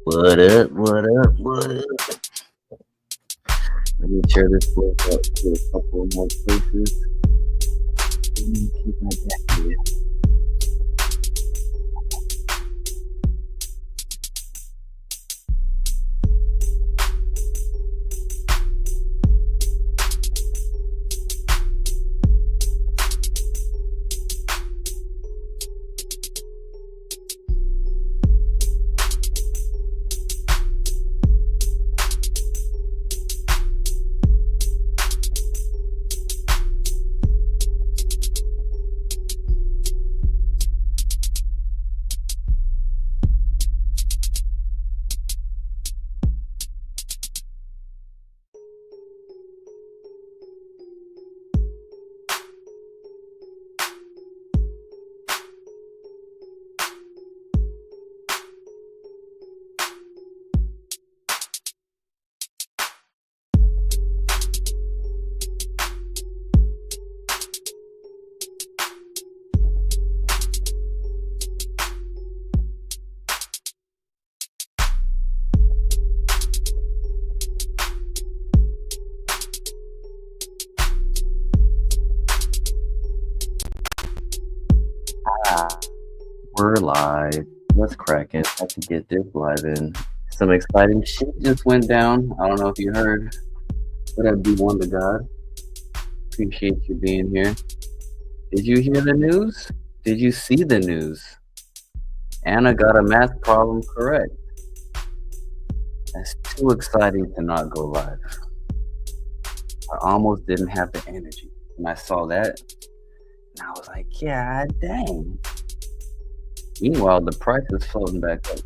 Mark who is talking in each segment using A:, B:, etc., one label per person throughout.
A: What up? What up? What up? Let me share this link up to a couple more places. Let me keep my back here. We're live. Let's crack it. I can get this live in. Some exciting shit just went down. I don't know if you heard, but I'd be one to God. Appreciate you being here. Did you hear the news? Did you see the news? Anna got a math problem correct. That's too exciting to not go live. I almost didn't have the energy when I saw that. And I was like, yeah, dang. Meanwhile, the price is floating back up.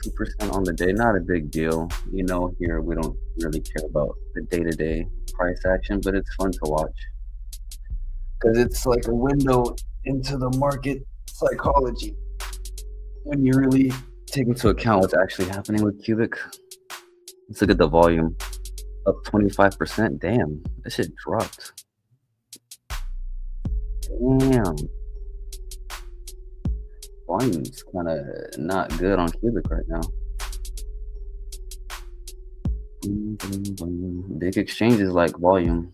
A: 2% on the day, not a big deal. You know, here we don't really care about the day-to-day price action, but it's fun to watch. Because it's like a window into the market psychology when you really take into account what's actually happening with Qubic. Let's look at the volume. Up 25%. Damn, that shit dropped. Damn. Volume's kind of not good on Qubic right now. Big exchanges like volume.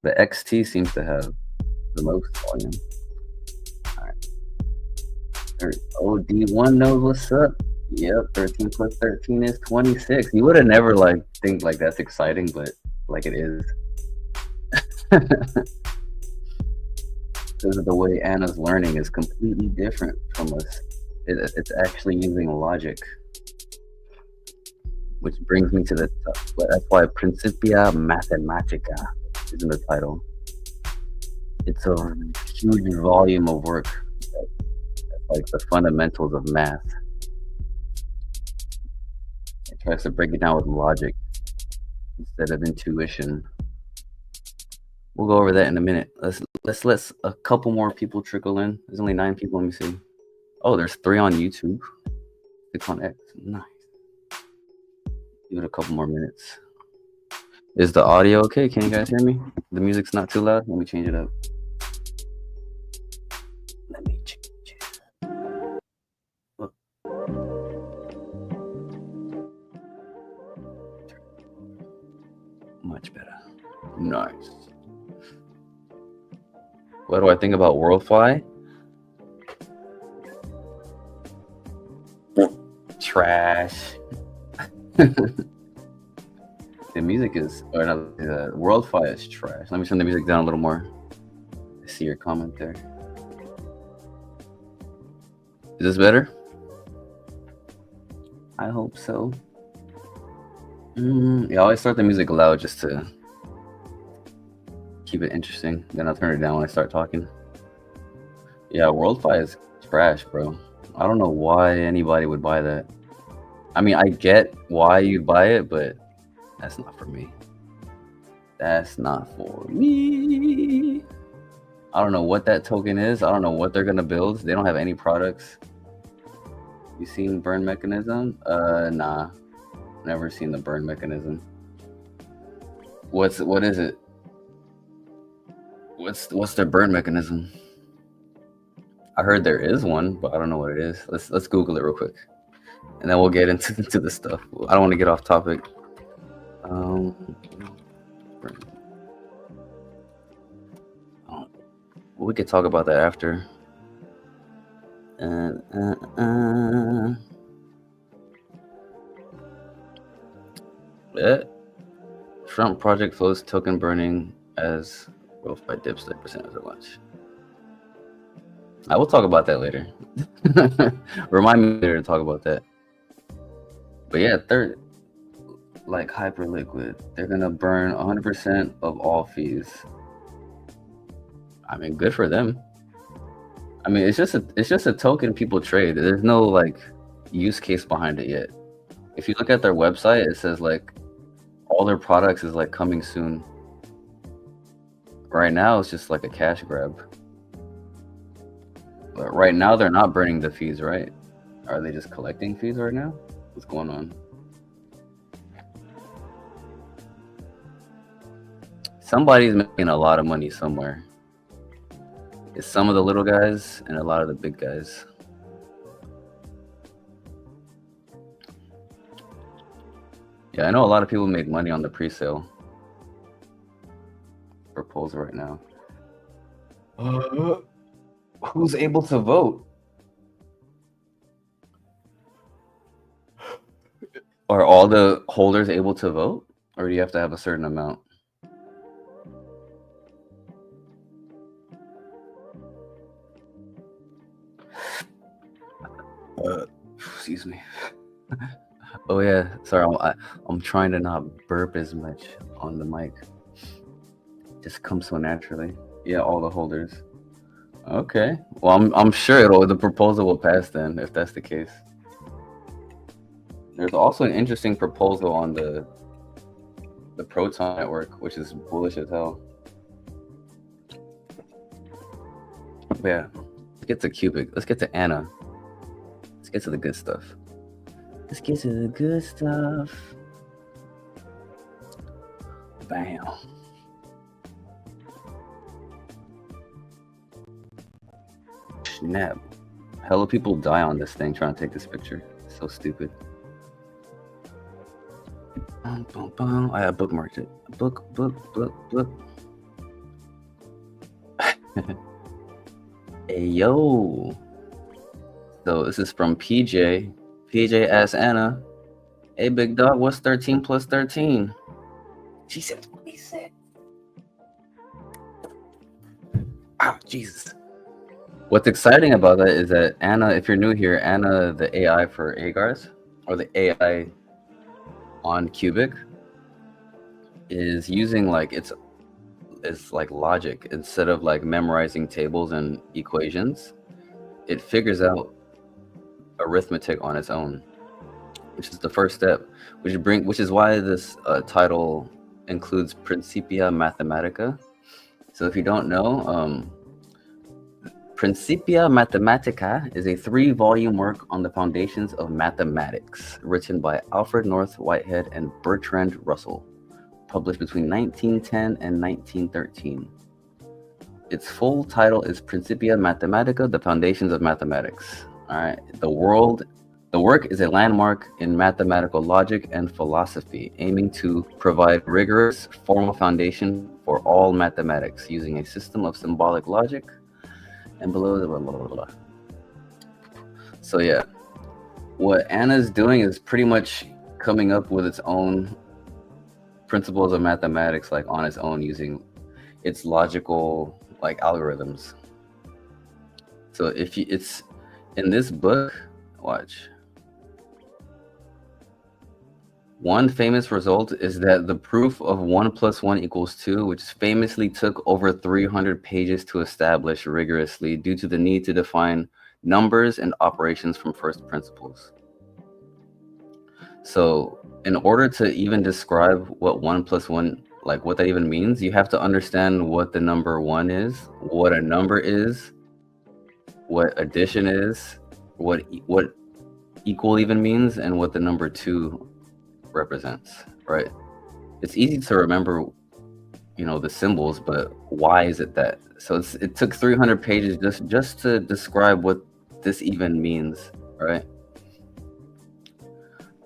A: The XT seems to have the most volume. All right. OD1 knows what's up. Yep, 13 plus 13 is 26. You would have never think like that's exciting, but like it is. Because of the way Anna's learning is completely different from us. It's actually using logic. Which brings me to the top. That's why Principia Mathematica is in the title. It's a huge volume of work. That's like the fundamentals of math. It tries to break it down with logic instead of intuition. We'll go over that in a minute. Let's let a couple more people trickle in. There's only 9 people. Let me see. Oh, there's 3 on YouTube. 6 on X. Nice. Give it a couple more minutes. Is the audio okay? Can you guys hear me? The music's not too loud. Let me change it up. Let me change it. Oh. Much better. Nice. What do I think about WorldFi? Trash. The music is, or not, WorldFi is trash. Let me turn the music down a little more. I see your comment there. Is this better? I hope so. Yeah, I always start the music loud just to keep it interesting. Then I'll turn it down when I start talking. Yeah, WorldFi is trash, bro. I don't know why anybody would buy that. I mean, I get why you'd buy it, but that's not for me. That's not for me. I don't know what that token is. I don't know what they're gonna build. They don't have any products. You seen burn mechanism? Nah. Never seen the burn mechanism. What is it? What's their burn mechanism? I heard there is one, but I don't know what it is. Let's Google it real quick, and then we'll get into the stuff. I don't want to get off topic. We could talk about that after. Yeah. Trump project flows token burning as growth by dips 30% at lunch. I will talk about that later. Remind me later to talk about that. But yeah, third, like Hyperliquid, they're gonna burn 100% of all fees. I mean, good for them. I mean, it's just a token people trade. There's no like use case behind it yet. If you look at their website, it says like all their products is like coming soon. Right now, it's just like a cash grab. But right now, they're not burning the fees, right? Are they just collecting fees right now? What's going on? Somebody's making a lot of money somewhere. It's some of the little guys and a lot of the big guys. Yeah, I know a lot of people make money on the pre-sale proposal right now. Who's able to vote? Are all the holders able to vote? Or do you have to have a certain amount? Excuse me. Oh yeah, sorry. I'm trying to not burp as much on the mic. Just comes so naturally. Yeah, all the holders. Okay. Well, I'm sure the proposal will pass then, if that's the case. There's also an interesting proposal on the Proton network, which is bullish as hell. But yeah, let's get to Qubic. Let's get to Anna. Let's get to the good stuff. Let's get to the good stuff. Bam. Snap. Hella people die on this thing trying to take this picture. It's so stupid. I have bookmarked it. Book. Hey, yo. So this is from PJ. PJ asks Anna, hey, big dog, what's 13 plus 13? She said 26. Oh, Jesus. What's exciting about that is that Anna, if you're new here, Anna, the AI for Agars, or the AI on Qubic, is using like it's like logic. Instead of like memorizing tables and equations, it figures out arithmetic on its own, which is the first step. Which is why this title includes Principia Mathematica. So if you don't know, Principia Mathematica is a 3-volume work on the foundations of mathematics, written by Alfred North Whitehead and Bertrand Russell, published between 1910 and 1913. Its full title is Principia Mathematica, the Foundations of Mathematics. All right. The work is a landmark in mathematical logic and philosophy, aiming to provide rigorous formal foundation for all mathematics using a system of symbolic logic and blah, blah, blah, blah. So yeah, what Anna's doing is pretty much coming up with its own principles of mathematics, like on its own, using its logical like algorithms. So it's in this book, watch. One famous result is that the proof of 1 + 1 = 2, which famously took over 300 pages to establish rigorously due to the need to define numbers and operations from first principles. So in order to even describe what 1 + 1, like what that even means, you have to understand what the number 1 is, what a number is, what addition is, what equal even means, and what the number 2 represents, right? It's easy to remember the symbols, but why is it that? So it took 300 pages just to describe what this even means, right?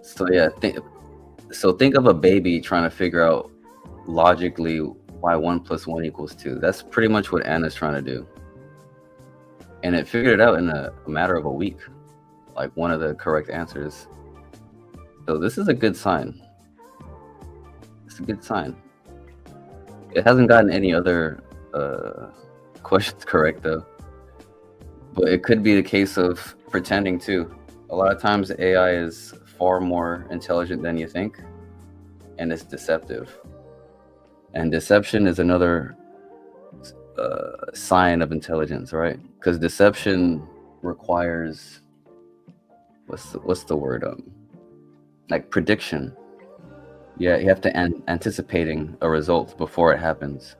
A: So yeah, think of a baby trying to figure out logically why 1 + 1 = 2. That's pretty much what Anna's trying to do, and it figured it out in a matter of a week, like one of the correct answers. So this is a good sign. It's a good sign. It hasn't gotten any other questions correct though, but it could be the case of pretending too. A lot of times AI is far more intelligent than you think, and it's deceptive. And deception is another sign of intelligence, right? Because deception requires what's the word? Like prediction. Yeah, you have to anticipating a result before it happens,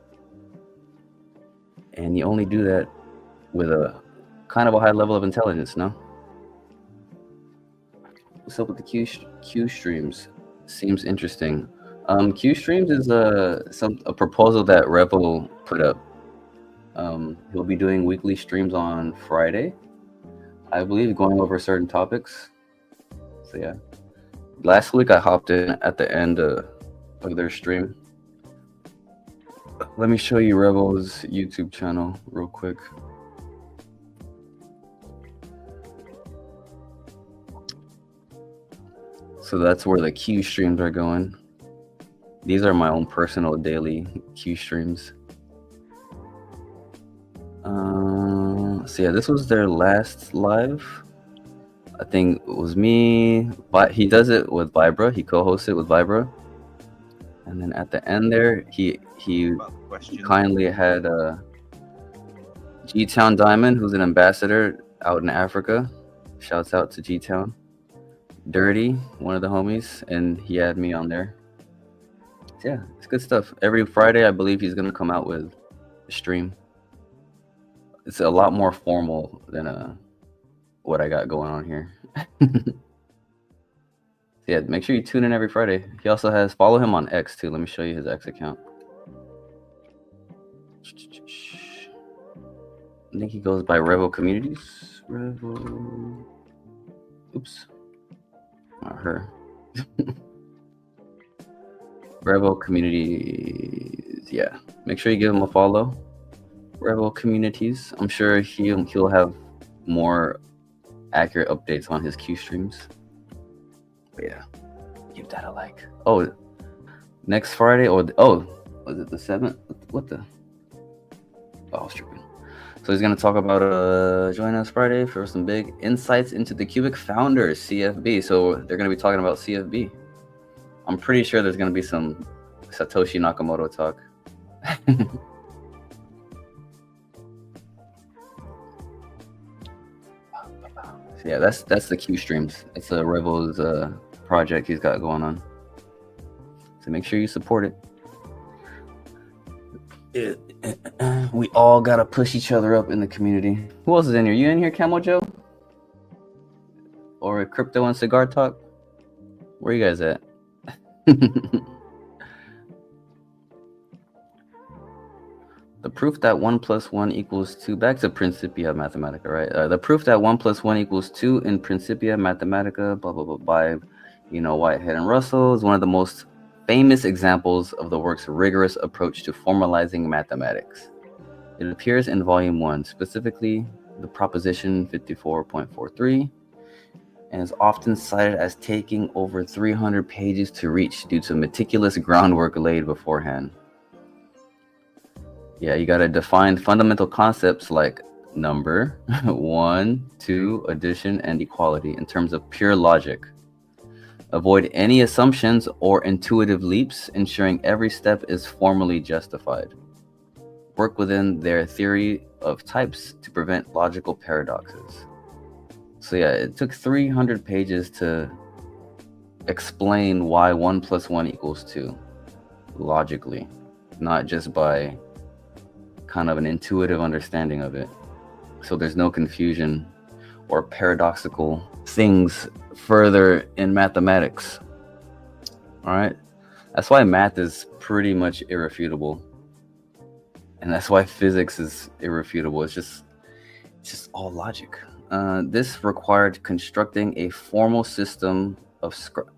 A: and you only do that with a kind of a high level of intelligence. No. What's up with the Q streams? Seems interesting. Q streams is a proposal that Revel put up. He'll be doing weekly streams on Friday, I believe, going over certain topics. So yeah, last week I hopped in at the end of their stream. Let me show you Revel's YouTube channel real quick. So that's where the Q streams are going. These are my own personal daily Q streams. So yeah, this was their last live. I think it was me, but he does it with Vibra. He co-hosts it with Vibra. And then at the end there, he kindly had G-Town Diamond, who's an ambassador out in Africa. Shouts out to G-Town. Dirty, one of the homies, and he had me on there. So yeah, it's good stuff. Every Friday, I believe he's gonna come out with a stream. It's a lot more formal than what I got going on here. Yeah, make sure you tune in every Friday. He also has, follow him on X too. Let me show you his X account. I think he goes by Revel Communities. Revel. Oops. Not her. Revel Communities. Yeah. Make sure you give him a follow. Revel Communities. I'm sure he'll have more accurate updates on his Q streams. But yeah, give that a like. Oh, next Friday was it the 7th? What the? Oh, I was tripping. So he's gonna talk about join us Friday for some big insights into the Qubic founders, CFB. So they're gonna be talking about CFB. I'm pretty sure there's gonna be some Satoshi Nakamoto talk. So yeah, that's the Q streams. It's a Revel's project he's got going on. So make sure you support it. We all gotta push each other up in the community. Who else is in here? You in here, Camo Joe? Or Crypto and Cigar Talk? Where you guys at? The proof that 1 + 1 = 2, back to Principia Mathematica, right? The proof that 1 + 1 = 2 in Principia Mathematica, blah, blah, blah, by, Whitehead and Russell, is one of the most famous examples of the work's rigorous approach to formalizing mathematics. It appears in Volume 1, specifically the Proposition 54.43, and is often cited as taking over 300 pages to reach due to meticulous groundwork laid beforehand. Yeah, you got to define fundamental concepts like number, 1, 2, addition, and equality in terms of pure logic. Avoid any assumptions or intuitive leaps, ensuring every step is formally justified. Work within their theory of types to prevent logical paradoxes. So yeah, it took 300 pages to explain why 1 + 1 = 2 logically, not just by kind of an intuitive understanding of it. So there's no confusion or paradoxical things further in mathematics. All right, that's why math is pretty much irrefutable. And that's why physics is irrefutable. It's just all logic. This required constructing a formal system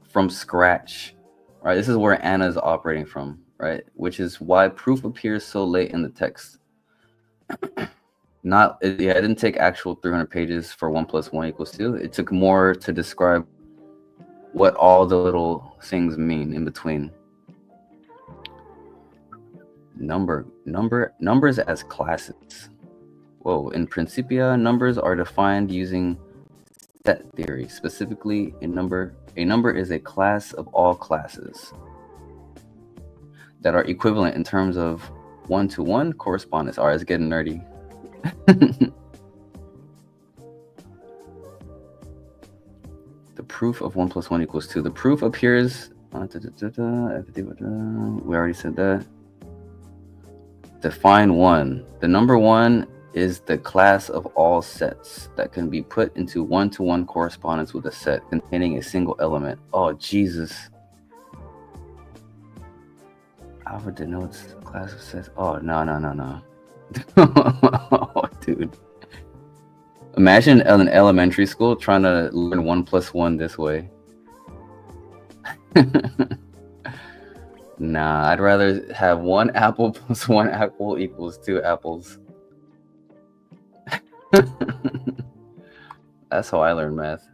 A: from scratch, right? This is where Anna is operating from, right? Which is why proof appears so late in the text. It didn't take actual 300 pages for 1 + 1 = 2. It took more to describe what all the little things mean in between. Numbers as classes. Whoa, in Principia, numbers are defined using set theory. Specifically, a number is a class of all classes that are equivalent in terms of one-to-one correspondence. All right, it's getting nerdy. The proof of 1 + 1 = 2. The proof appears. We already said that. Define 1. The number 1 is the class of all sets that can be put into one-to-one correspondence with a set containing a single element. Oh, Jesus. Alpha denotes the class of sets. Oh, no. Oh, dude. Imagine in elementary school trying to learn 1 + 1 this way. Nah, I'd rather have 1 apple + 1 apple = 2 apples. That's how I learned math.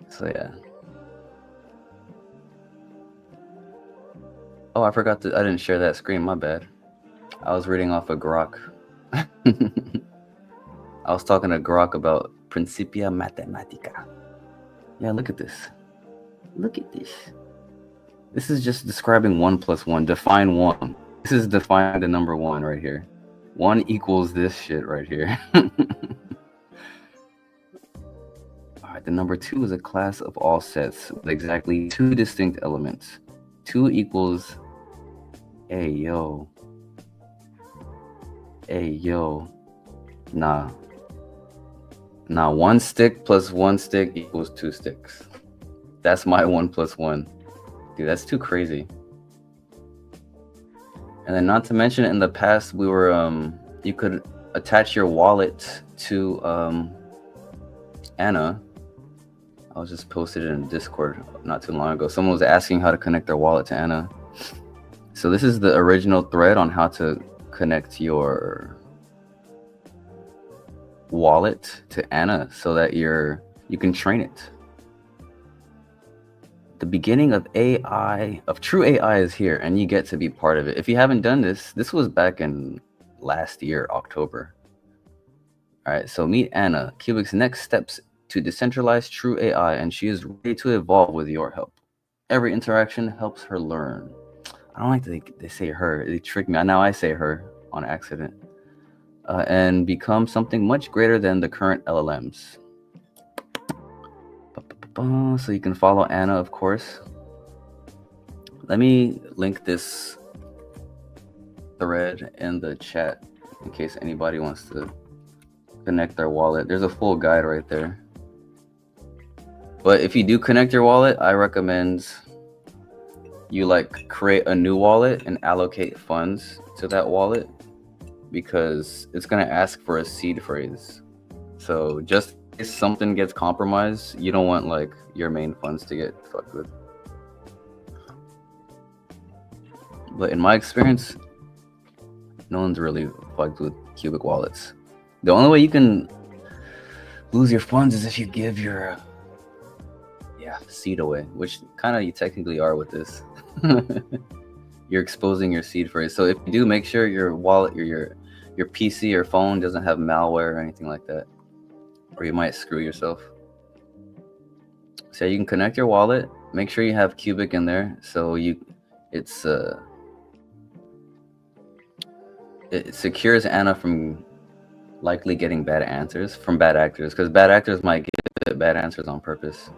A: So yeah. Oh, I didn't share that screen, my bad. I was reading off of Grok. I was talking to Grok about Principia Mathematica. Yeah, look at this. Look at this. This is just describing 1 + 1. Define 1. This is defining the number 1 right here. 1 equals this shit right here. Alright, the number 2 is a class of all sets with exactly 2 distinct elements. 2 equals... Hey, yo. Nah. 1 stick + 1 stick = 2 sticks. That's my 1 + 1. Dude, that's too crazy. And then not to mention, in the past, we were you could attach your wallet to Anna. I was just posted it in Discord not too long ago. Someone was asking how to connect their wallet to Anna. So this is the original thread on how to connect your wallet to Anna so that you can train it. The beginning of true AI is here, and you get to be part of it. If you haven't done this was back in last year, October. All right, so meet Anna, Qubic's next steps to decentralize true AI, and she is ready to evolve with your help. Every interaction helps her learn. I don't like they say her. They trick me. Now I say her on accident. And become something much greater than the current LLMs. So you can follow Anna, of course. Let me link this thread in the chat in case anybody wants to connect their wallet. There's a full guide right there. But if you do connect your wallet, I recommend you create a new wallet and allocate funds to that wallet, because it's going to ask for a seed phrase. So just if something gets compromised, you don't want your main funds to get fucked with. But in my experience, no one's really fucked with Qubic wallets. The only way you can lose your funds is if you give your seed away, which kind of you technically are with this. You're exposing your seed phrase. So if you do, make sure your wallet, your PC or phone doesn't have malware or anything like that, or you might screw yourself. So you can connect your wallet. Make sure you have Qubic in there, so it secures Anna from likely getting bad answers from bad actors, because bad actors might get bad answers on purpose.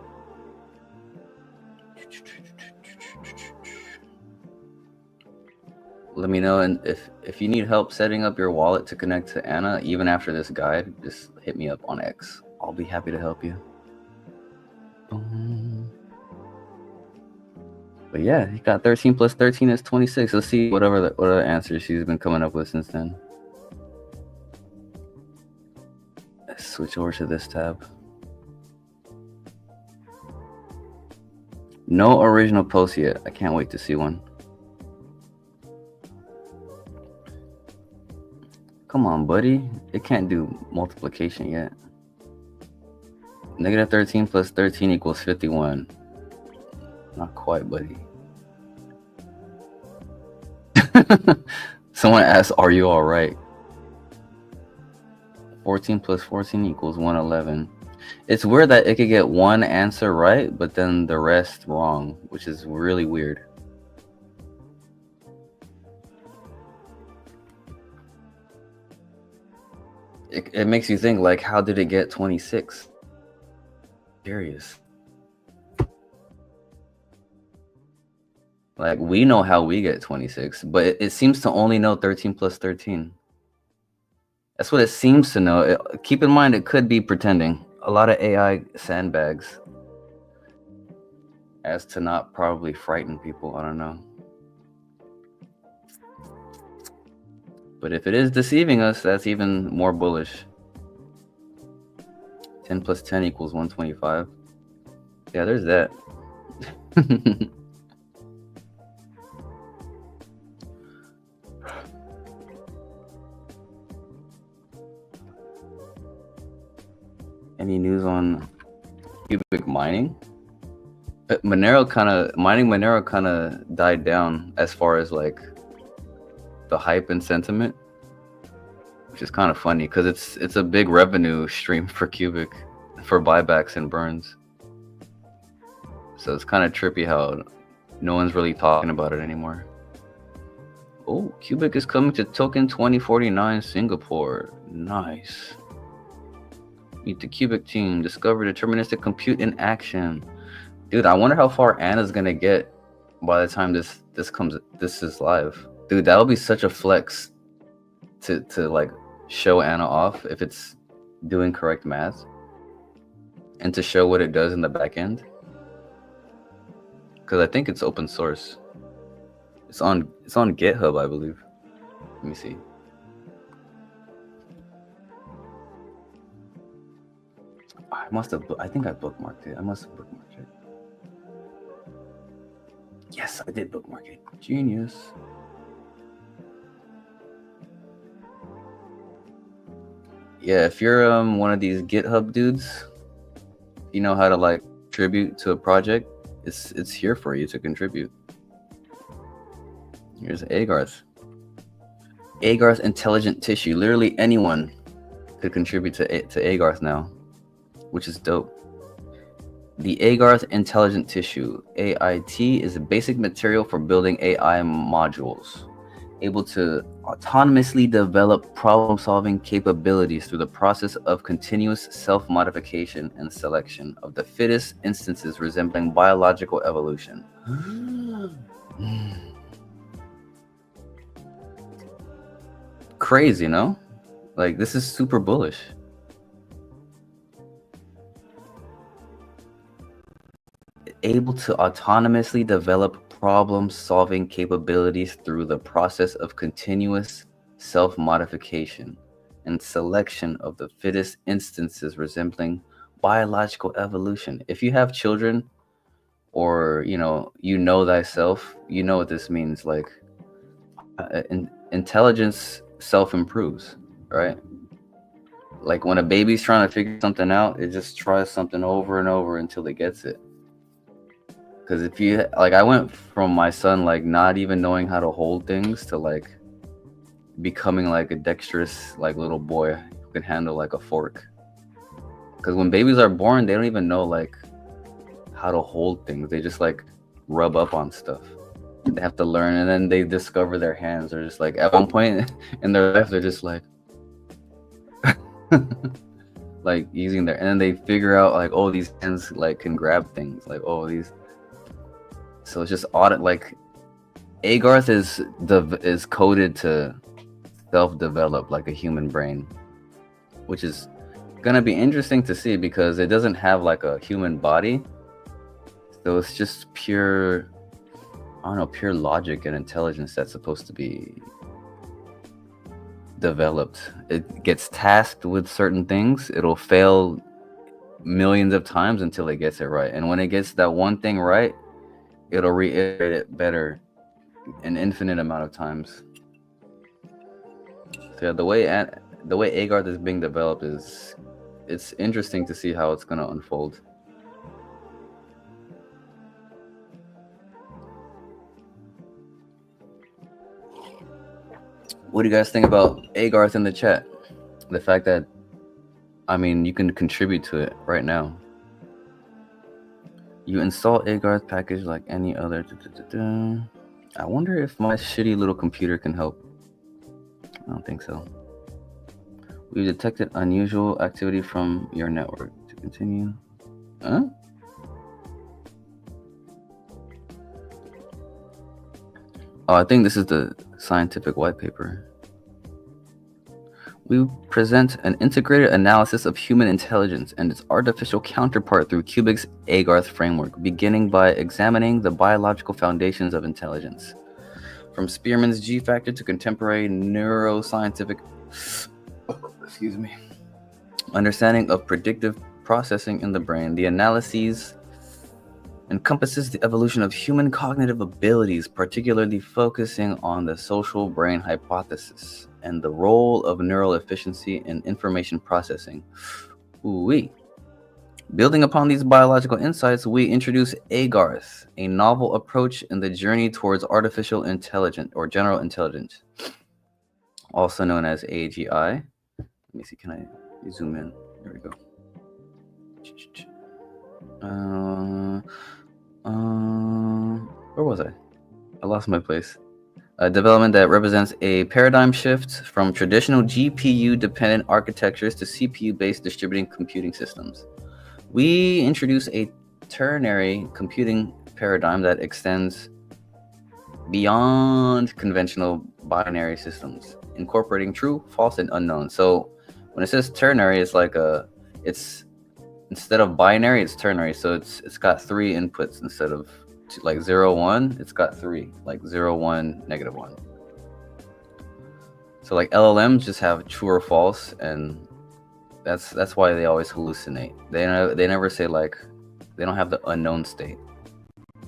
A: Let me know, and if you need help setting up your wallet to connect to Anna, even after this guide, just hit me up on X. I'll be happy to help you. But yeah, he got 13 plus 13 is 26. Let's see what other answers she's been coming up with since then. Let's switch over to this tab. No original post yet. I can't wait to see one. Come on, buddy. It can't do multiplication yet. Negative 13 plus 13 equals 51. Not quite, buddy. Someone asked, are you all right? 14 plus 14 equals 111. It's weird that it could get one answer right, but then the rest wrong, which is really weird. It makes you think, like, how did it get 26? Curious. Like, we know how we get 26, but it seems to only know 13 plus 13. That's what it seems to know. Keep in mind, it could be pretending. A lot of AI sandbags as to not probably frighten people. I don't know. But if it is deceiving us, that's even more bullish. 10 plus 10 equals 125. Yeah, there's that. Any news on Qubic mining? Monero kind of died down as far as like the hype and sentiment, which is kind of funny because it's a big revenue stream for Qubic for buybacks and burns. So it's kind of trippy how no one's really talking about it anymore. Oh, Qubic is coming to token 2049 Singapore. Nice. Meet the Qubic team. Discover deterministic compute in action. Dude, I wonder how far Anna's gonna get by the time this is live. Dude, that'll be such a flex to like show Anna off if it's doing correct math and to show what it does in the back end. Because I think it's open source. It's on GitHub, I believe. Let me see. I think I bookmarked it. I must have bookmarked it. Yes, I did bookmark it. Genius. Yeah, if you're one of these GitHub dudes, you know how to like contribute to a project, it's here for you to contribute. Here's Agarth. Agarth intelligent tissue. Literally anyone could contribute to Agarth now, which is dope. The Agarth Intelligent Tissue, AIT, is a basic material for building AI modules, able to autonomously develop problem-solving capabilities through the process of continuous self-modification and selection of the fittest instances resembling biological evolution. Crazy, no? Like, this is super bullish. Able to autonomously develop problem-solving capabilities through the process of continuous self-modification and selection of the fittest instances resembling biological evolution. If you have children or, you know thyself, you know what this means. Like, intelligence self-improves, right? Like when a baby's trying to figure something out, it just tries something over and over until it gets it. Because if you, like, I went from my son, like, not even knowing how to hold things to, like, becoming, like, a dexterous, like, little boy who can handle, like, a fork. Because when babies are born, they don't even know, like, how to hold things. They just, like, rub up on stuff. They have to learn, and then they discover their hands. They're just, like, at one point in their life, they're just, like, like, using their, and then they figure out, like, oh, these hands, like, can grab things. Like, oh, these... So it's just audit, like Agarth is coded to self-develop like a human brain, which is gonna be interesting to see because it doesn't have like a human body. So it's just pure I don't know, pure logic and intelligence that's supposed to be developed. It gets tasked with certain things. It'll fail millions of times until it gets it right. And when it gets that one thing right, it'll reiterate it better an infinite amount of times. So yeah, the way Agarth is being developed it's interesting to see how it's gonna unfold. What do you guys think about Agarth in the chat? The fact that, I mean, you can contribute to it right now. You install Agarth package like any other. I wonder if my shitty little computer can help. I don't think so. We detected unusual activity from your network. To continue. Huh? Oh, I think this is the scientific white paper. We present an integrated analysis of human intelligence and its artificial counterpart through Qubic's Agarth framework, beginning by examining the biological foundations of intelligence. From Spearman's G-factor to contemporary neuroscientific understanding of predictive processing in the brain, the analyses encompasses the evolution of human cognitive abilities, particularly focusing on the social brain hypothesis and the role of neural efficiency in information processing. Ooh-wee. Building upon these biological insights, we introduce Agarth, a novel approach in the journey towards artificial intelligence or general intelligence, also known as AGI. Let me see, can I zoom in? There we go. Where was I? I lost my place. A development that represents a paradigm shift from traditional GPU-dependent architectures to CPU-based distributed computing systems. We introduce a ternary computing paradigm that extends beyond conventional binary systems, incorporating true, false, and unknown. So when it says ternary, it's like it's instead of binary, it's ternary. So it's got 3 inputs instead of like 0, 1. It's got 3, like 0, 1, negative 1. So like LLMs just have true or false, and that's why they always hallucinate. They never say, like, they don't have the unknown state,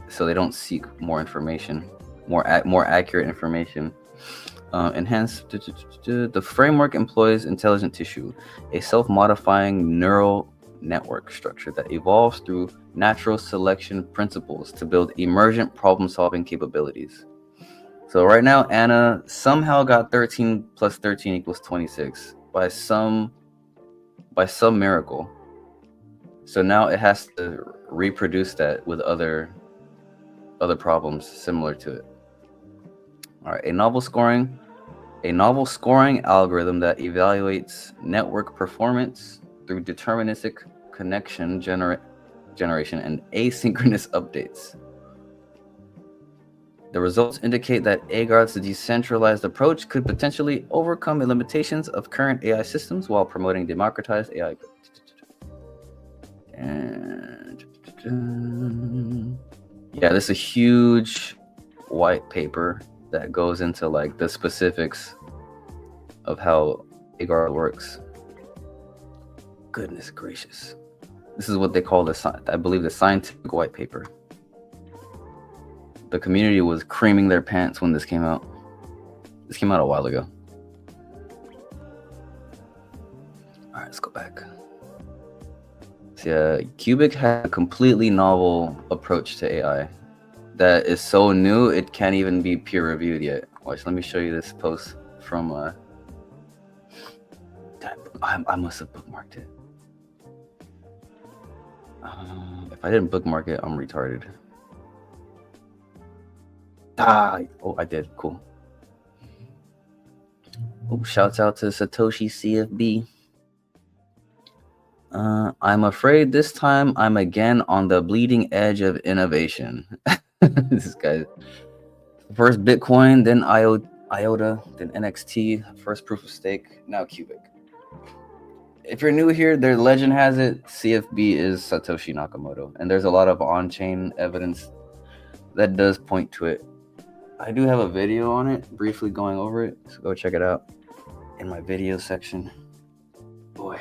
A: so they don't seek more information, more accurate information. And hence, the framework employs intelligent tissue, a self-modifying neural network structure that evolves through natural selection principles to build emergent problem-solving capabilities. So right now, Anna somehow got 13 plus 13 equals 26 by some miracle. So now it has to reproduce that with other problems similar to it. All right, a novel scoring algorithm that evaluates network performance through deterministic connection generation and asynchronous updates. The results indicate that Agarth's decentralized approach could potentially overcome the limitations of current AI systems while promoting democratized AI. And yeah, this is a huge white paper that goes into like the specifics of how Agarth works. Goodness gracious. This is what they call I believe the scientific white paper. The community was creaming their pants when this came out. This came out a while ago. All right, let's go back. So yeah, Qubic had a completely novel approach to AI that is so new it can't even be peer reviewed yet. Watch, let me show you this post from I must have bookmarked it. If I didn't bookmark it, I'm retarded. Oh, I did. Cool. Oh, shouts out to Satoshi CFB. I'm afraid this time I'm again on the bleeding edge of innovation. This guy. First Bitcoin, then IOTA, then NXT, first proof of stake, now Qubic. If you're new here, their legend has it CFB is Satoshi Nakamoto, and there's a lot of on-chain evidence that does point to it. I do have a video on it, briefly going over it, so go check it out in my video section. Boy,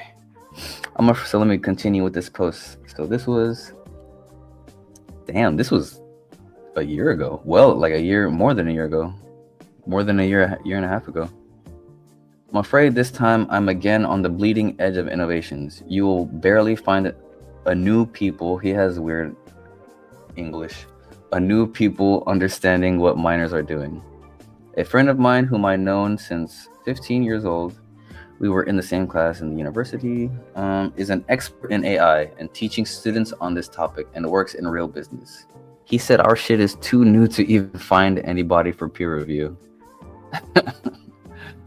A: so let me continue with this post. So this was, damn, this was a year ago. Well, like a year, more than a year ago, more than a year and a half ago. I'm afraid this time I'm again on the bleeding edge of innovations. You will barely find a new people. He has weird English. A new people understanding what miners are doing. A friend of mine whom I've known since 15 years old, we were in the same class in the university, is an expert in AI and teaching students on this topic and works in real business. He said our shit is too new to even find anybody for peer review.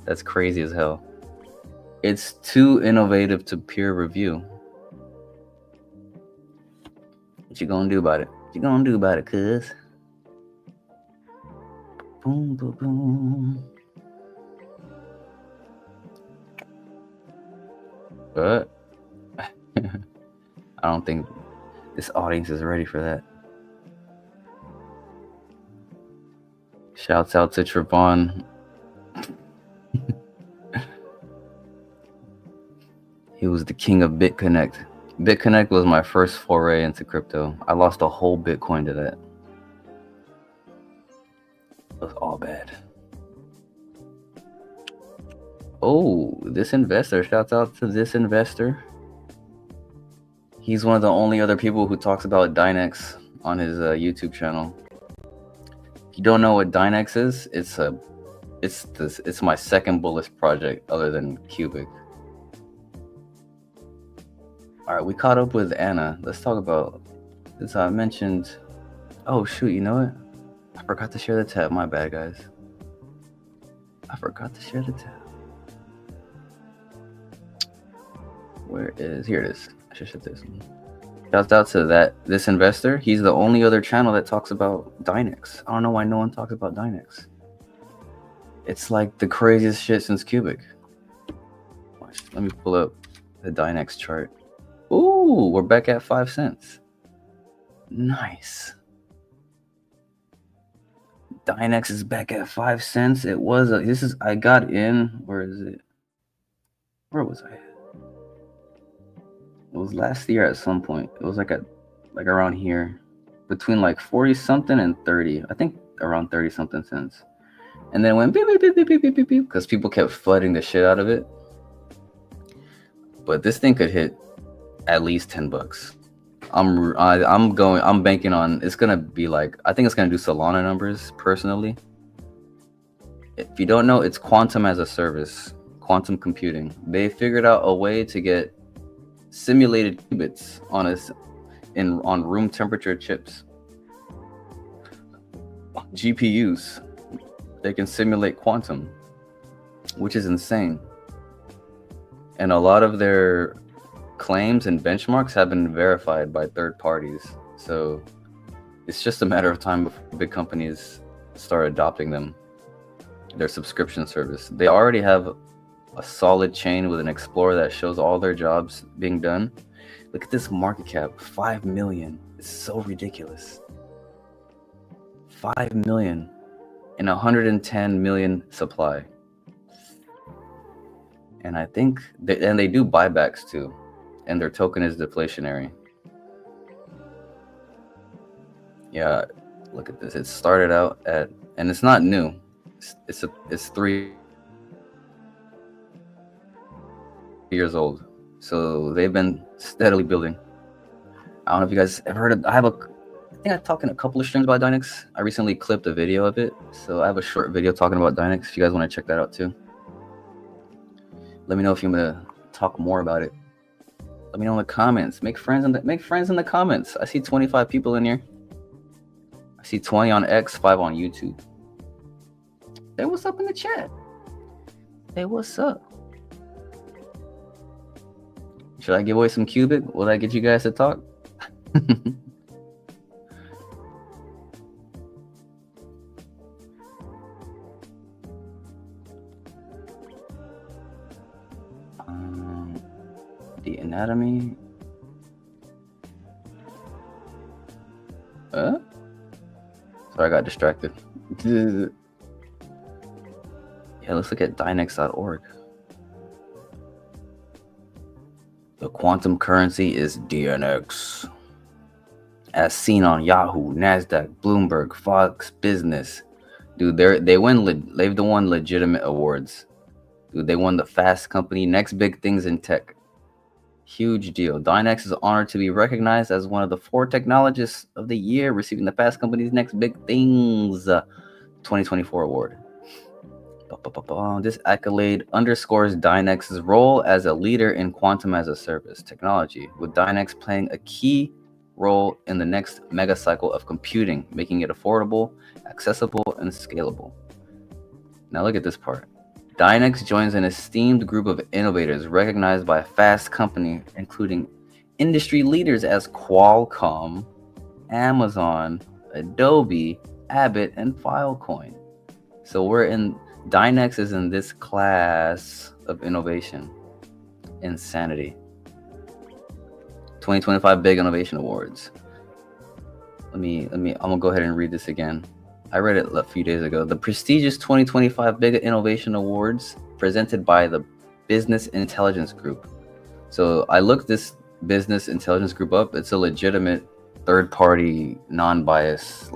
A: That's crazy as hell. It's too innovative to peer review. What you gonna do about it? What you gonna do about it, cuz? Boom, boom, boom. But I don't think this audience is ready for that. Shouts out to Trevon. He was the king of BitConnect. BitConnect was my first foray into crypto. I lost a whole Bitcoin to that. It was all bad. Oh, this investor. Shouts out to this investor. He's one of the only other people who talks about Dynex on his YouTube channel. If you don't know what Dynex is, it's my second bullish project other than Qubic. All right, we caught up with Anna. Let's talk about this. I mentioned. Oh shoot! You know what? I forgot to share the tab. My bad, guys. I forgot to share the tab. Where is? Here it is. I should share this one. Shouts out to this investor. He's the only other channel that talks about Dynex. I don't know why no one talks about Dynex. It's like the craziest shit since Qubic. Watch. Let me pull up the Dynex chart. Ooh, we're back at 5 cents. Nice. Dynex is back at 5 cents. It was I got in. Where is it? Where was I? It was last year at some point. It was like around here, between like 40 something and 30. I think around 30 something cents. And then it went beep beep beep beep beep beep beep beep because people kept flooding the shit out of it. But this thing could hit at least $10. I'm banking on it's gonna be like, I think it's gonna do Solana numbers personally. If you don't know, it's quantum as a service, quantum computing. They figured out a way to get simulated qubits on room temperature chips. GPUs. They can simulate quantum, which is insane. And a lot of their claims and benchmarks have been verified by third parties. So it's just a matter of time before big companies start adopting them, their subscription service. They already have a solid chain with an explorer that shows all their jobs being done. Look at this market cap, 5 million. It's so ridiculous. 5 million in 110 million supply. And I think they do buybacks too. And their token is deflationary. Yeah, look at this. It started out at, and it's not new. It's 3 years old. So they've been steadily building. I don't know if you guys ever heard of, I think I talked in a couple of streams about Dynex. I recently clipped a video of it. So I have a short video talking about Dynex if you guys want to check that out too. Let me know if you want to talk more about it. Let me know in the comments. Make friends in the comments. I see 25 people in here. I see 20 on X, 5 on YouTube. Hey, what's up in the chat? Hey, what's up? Should I give away some Qubic? Will that get you guys to talk? The anatomy. Sorry, I got distracted. Yeah, let's look at dynex.org. The quantum currency is DNX, as seen on Yahoo, Nasdaq, Bloomberg, Fox Business. Dude, they've won legitimate awards. Dude, they won the Fast Company Next Big Things in Tech. Huge deal. Dynex is honored to be recognized as one of the 4 technologists of the year, receiving the Fast Company's Next Big Things 2024 award. This accolade underscores Dynex's role as a leader in quantum as a service technology, with Dynex playing a key role in the next mega cycle of computing, making it affordable, accessible, and scalable. Now look at this part. Dynex joins an esteemed group of innovators recognized by Fast Company, including industry leaders as Qualcomm, Amazon, Adobe, Abbott, and Filecoin. So Dynex is in this class of innovation. Insanity. 2025 Big Innovation Awards. I'm gonna go ahead and read this again. I read it a few days ago. The prestigious 2025 Big Innovation Awards presented by the Business Intelligence Group. So I looked this Business Intelligence Group up. It's a legitimate third-party, non-biased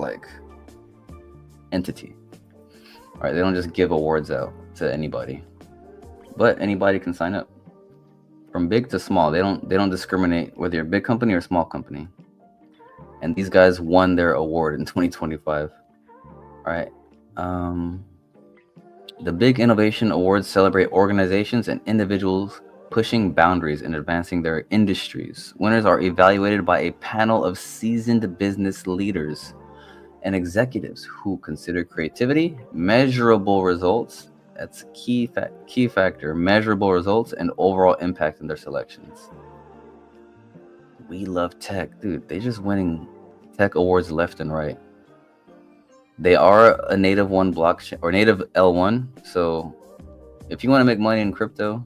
A: entity. All right, they don't just give awards out to anybody, but anybody can sign up, from big to small. They don't discriminate whether you're a big company or a small company. And these guys won their award in 2025. All right. The Big Innovation Awards celebrate organizations and individuals pushing boundaries and advancing their industries. Winners are evaluated by a panel of seasoned business leaders and executives who consider creativity, measurable results. That's key factor, measurable results, and overall impact in their selections. We love tech, dude. They're just winning tech awards left and right. They are a native 1 blockchain or native L1. So if you want to make money in crypto,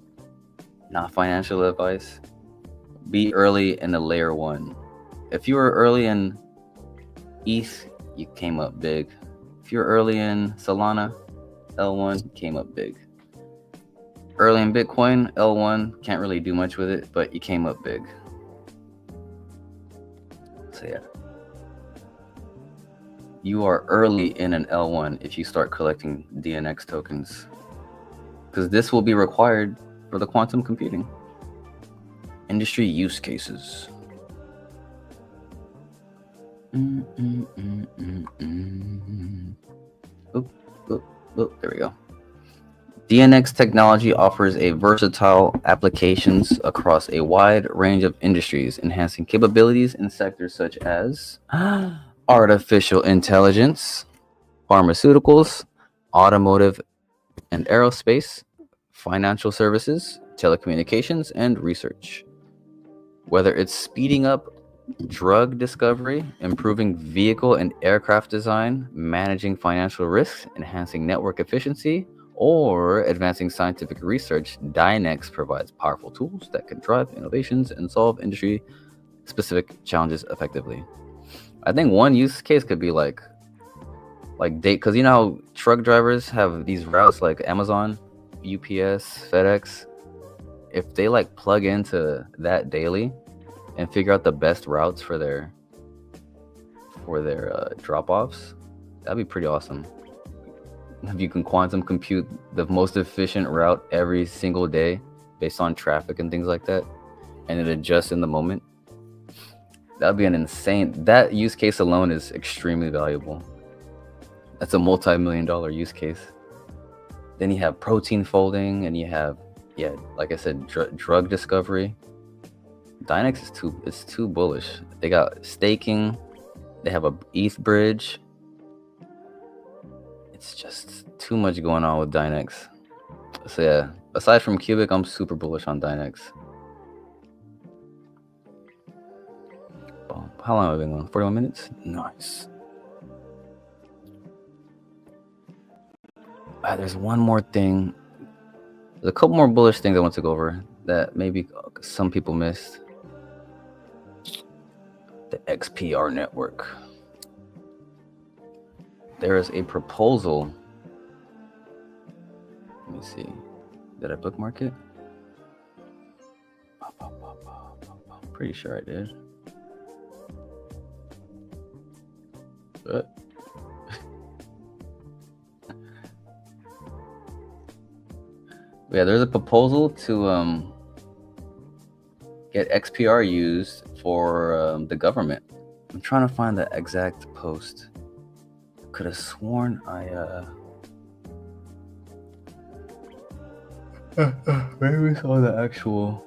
A: not financial advice, be early in the layer 1. If you were early in ETH, you came up big. If you're early in Solana, L1 came up big. Early in Bitcoin, L1, can't really do much with it, but you came up big. So yeah. You are early in an L1 if you start collecting DNX tokens, because this will be required for the quantum computing. Industry use cases. There we go. DNX technology offers a versatile applications across a wide range of industries, enhancing capabilities in sectors such as artificial intelligence, pharmaceuticals, automotive and aerospace, financial services, telecommunications, and research. Whether it's speeding up drug discovery, improving vehicle and aircraft design, managing financial risks, enhancing network efficiency, or advancing scientific research, Dynex provides powerful tools that can drive innovations and solve industry-specific challenges effectively. I think one use case could be like date, because you know how truck drivers have these routes like Amazon, UPS, FedEx. If they plug into that daily and figure out the best routes for their drop-offs, that'd be pretty awesome. If you can quantum compute the most efficient route every single day based on traffic and things like that, and it adjusts in the moment, that'd be an insane. That use case alone is extremely valuable. That's a multi-million-dollar use case. Then you have protein folding, and you have, like I said, drug discovery. Dynex is too bullish. They got staking. They have a ETH bridge. It's just too much going on with Dynex. So yeah, aside from Qubic, I'm super bullish on Dynex. How long have I been going? 41 minutes? Nice. There's one more thing. There's a couple more bullish things I want to go over that maybe some people missed. The XPR network. there is a proposal. Let me see. Did I bookmark it? Pretty sure I did. But yeah, there's a proposal to get XPR used for the government. I'm trying to find the exact post. Could have sworn I maybe we saw the actual.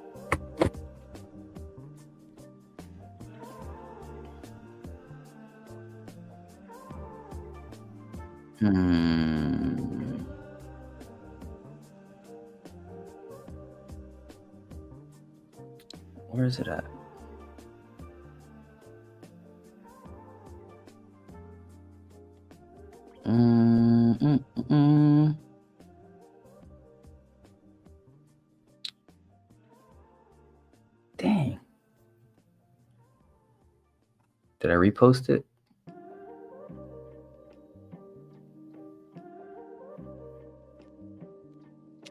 A: Where is it at? Dang. Did I repost it?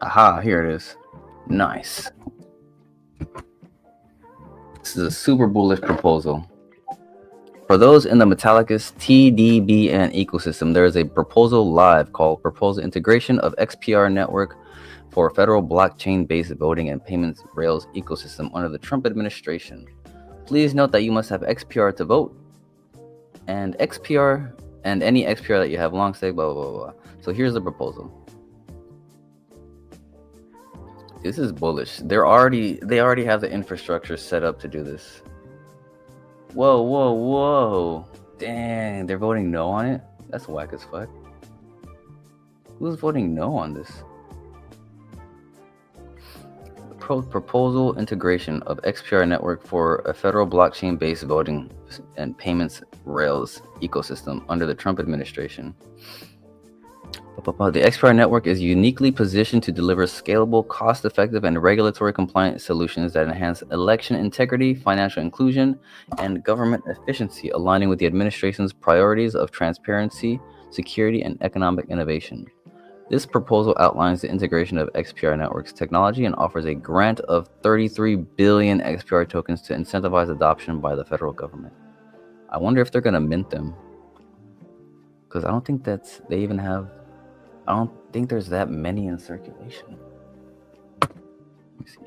A: Aha, here it is. Nice. This is a super bullish proposal. For those in the Mathematica TDBN ecosystem, there is a proposal live called Proposal Integration of XPR Network for Federal Blockchain-Based Voting and Payments Rails Ecosystem under the Trump administration. Please note that you must have XPR to vote, and XPR and any XPR that you have long stay, blah, blah, blah, blah. So here's the proposal. This is bullish. They already have the infrastructure set up to do this. Whoa. Dang, they're voting no on it? That's whack as fuck. Who's voting no on this? Proposal integration of XPR network for a federal blockchain-based voting and payments rails ecosystem under the Trump administration. The XPR network is uniquely positioned to deliver scalable, cost-effective, and regulatory compliant solutions that enhance election integrity, financial inclusion, and government efficiency, aligning with the administration's priorities of transparency, security, and economic innovation. This proposal outlines the integration of XPR networks technology and offers a grant of 33 billion XPR tokens to incentivize adoption by the federal government. I wonder if they're going to mint them, because I don't think I don't think there's that many in circulation. Let me see.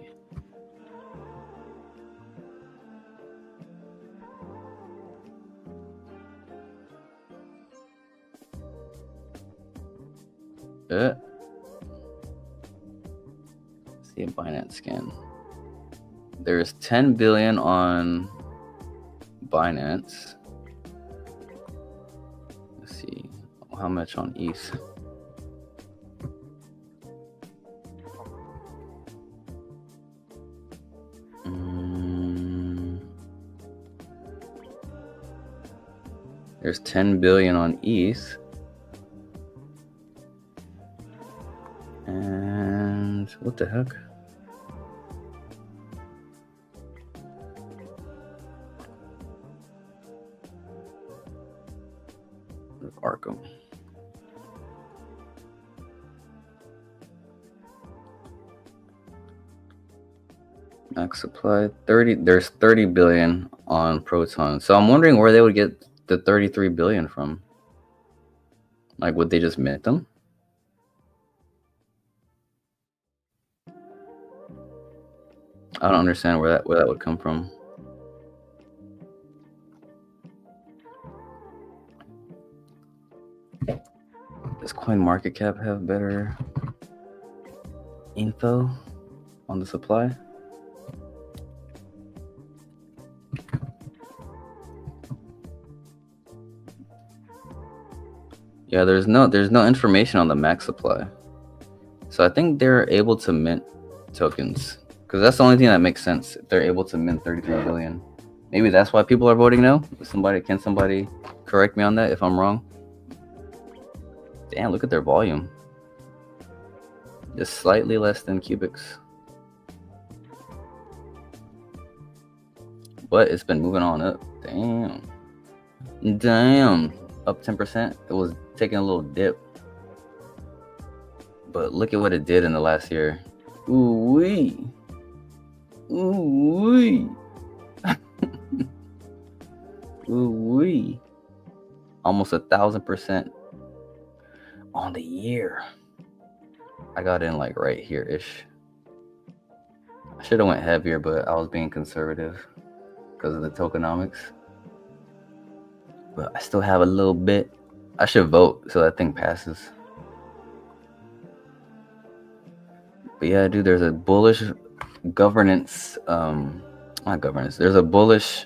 A: Let's see a Binance scan. There's 10 billion on Binance. Let's see how much on ETH. There's 10 billion on ETH. And what the heck? Arkham. Max supply 30. There's 30 billion on Proton. So I'm wondering where they would get the 33 billion from. Like, would they just mint them? I don't understand where that would come from. Does CoinMarketCap have better info on the supply? Yeah, there's no information on the max supply. So I think they're able to mint tokens, because that's the only thing that makes sense. If they're able to mint 33 billion. Maybe that's why people are voting no. Can somebody correct me on that if I'm wrong? Damn, look at their volume. Just slightly less than Qubics. But it's been moving on up. Damn. up 10%. It was taking a little dip, but look at what it did in the last year. Ooh wee, ooh wee, ooh wee. Almost 1,000% on the year. I got in like right here ish. I should have went heavier, but I was being conservative because of the tokenomics. But I still have a little bit. I should vote so that thing passes. But yeah, dude, there's a bullish governance, not governance. There's a bullish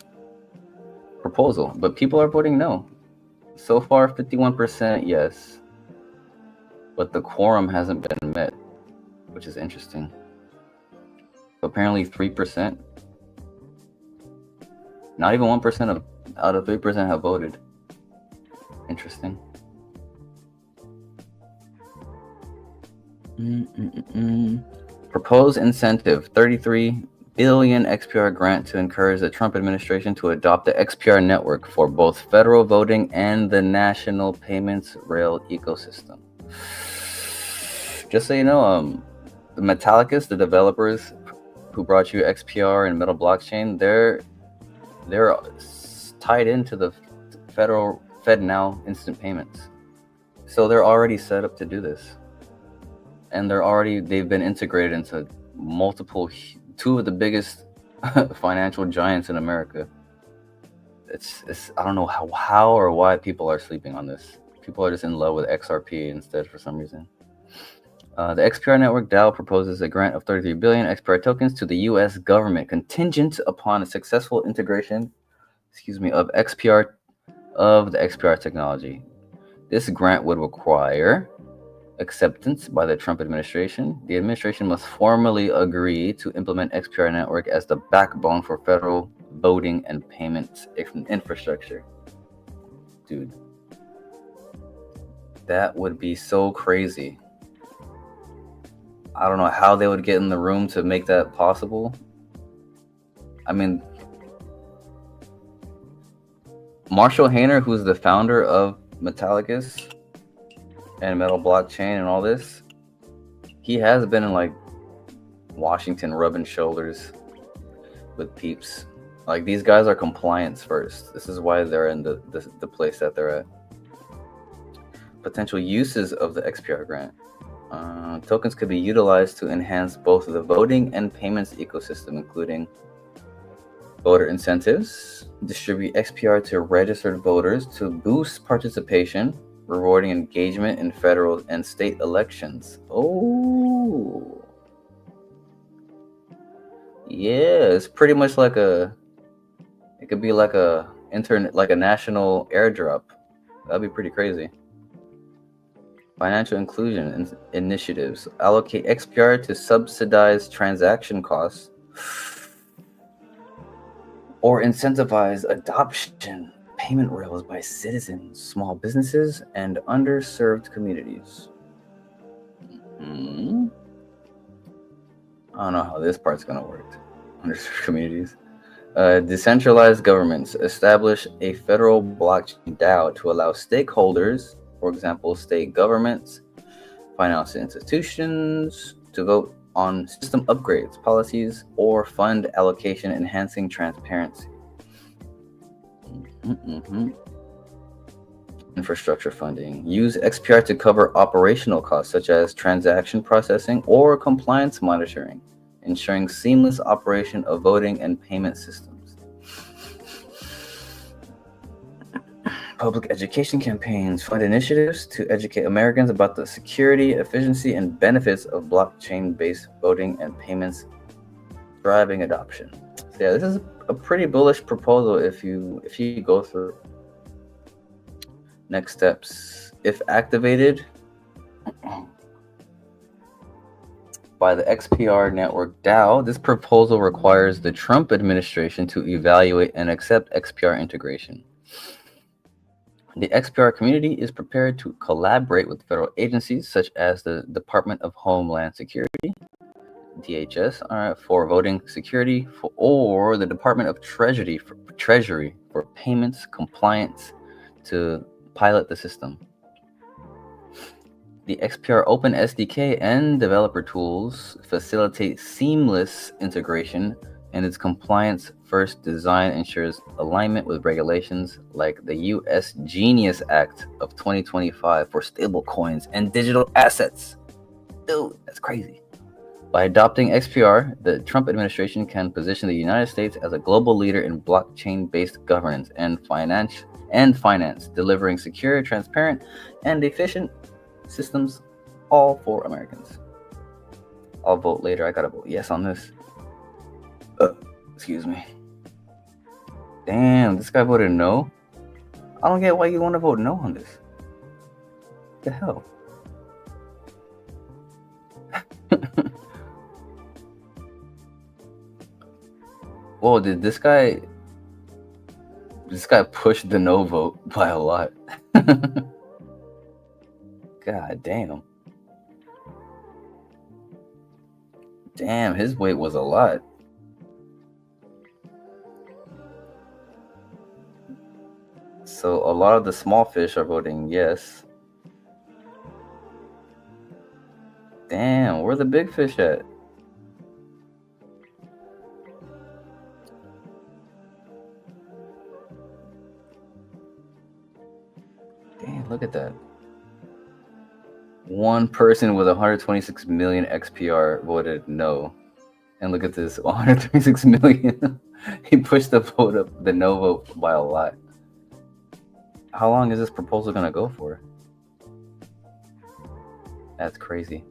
A: proposal, but people are voting no. So far, 51% yes, but the quorum hasn't been met, which is interesting. So apparently 3%, not even 1% out of 3% have voted. Interesting. Proposed incentive, 33 billion XPR grant to encourage the Trump administration to adopt the XPR network for both federal voting and the national payments rail ecosystem. Just so you know, the Metallicus, the developers who brought you XPR and Metal Blockchain, they're tied into the federal FedNow instant payments. So they're already set up to do this. And they've been integrated into two of the biggest financial giants in America. It's I don't know how or why people are sleeping on this. People are just in love with XRP instead for some reason. The XPR network DAO proposes a grant of 33 billion XPR tokens to the U.S. government contingent upon a successful integration, of the XPR technology. This grant would require acceptance by the Trump administration. The administration must formally agree to implement XPR network as the backbone for federal voting and payments infrastructure. Dude, that would be so crazy. I don't know how they would get in the room to make that possible. I mean, Marshall Hayner, who's the founder of Metallicus and Metal Blockchain and all this, he has been in like Washington rubbing shoulders with peeps. Like, these guys are compliance first. This is why they're in the place that they're at. Potential uses of the XPR grant. Tokens could be utilized to enhance both the voting and payments ecosystem, including voter incentives, distribute XPR to registered voters to boost participation, rewarding engagement in federal and state elections. Oh, yeah, it's pretty much like it could be like a national airdrop. That'd be pretty crazy. Financial inclusion initiatives, allocate XPR to subsidize transaction costs or incentivize adoption payment rails by citizens, small businesses, and underserved communities. I don't know how this part's gonna work. Underserved communities. Decentralized governments, establish a federal blockchain DAO to allow stakeholders, for example, state governments, financial institutions, to vote on system upgrades, policies, or fund allocation, enhancing transparency. Infrastructure funding. Use XPR to cover operational costs such as transaction processing or compliance monitoring, ensuring seamless operation of voting and payment systems. Public education campaigns, fund initiatives to educate Americans about the security, efficiency, and benefits of blockchain-based voting and payments, driving adoption. So yeah, this is a pretty bullish proposal if you go through. Next steps. If activated by the XPR network DAO, this proposal requires the Trump administration to evaluate and accept XPR integration. The XPR community is prepared to collaborate with federal agencies such as the Department of Homeland Security, DHS, for voting security, or the Department of Treasury for payments compliance to pilot the system. The XPR Open SDK and developer tools facilitate seamless integration, and its compliance-first design ensures alignment with regulations like the U.S. Genius Act of 2025 for stablecoins and digital assets. Dude, that's crazy. By adopting XPR, the Trump administration can position the United States as a global leader in blockchain-based governance and finance, delivering secure, transparent, and efficient systems, all for Americans. I'll vote later. I gotta vote yes on this. Excuse me. Damn, this guy voted no. I don't get why you want to vote no on this. What the hell? Whoa, did this guy pushed the no vote by a lot. God damn. Damn, his weight was a lot. So a lot of the small fish are voting yes. Damn, where the big fish at? Damn, look at that. One person with 126 million XPR voted no. And look at this, 126 million. He pushed the vote up, the no vote by a lot. How long is this proposal gonna go for? That's crazy.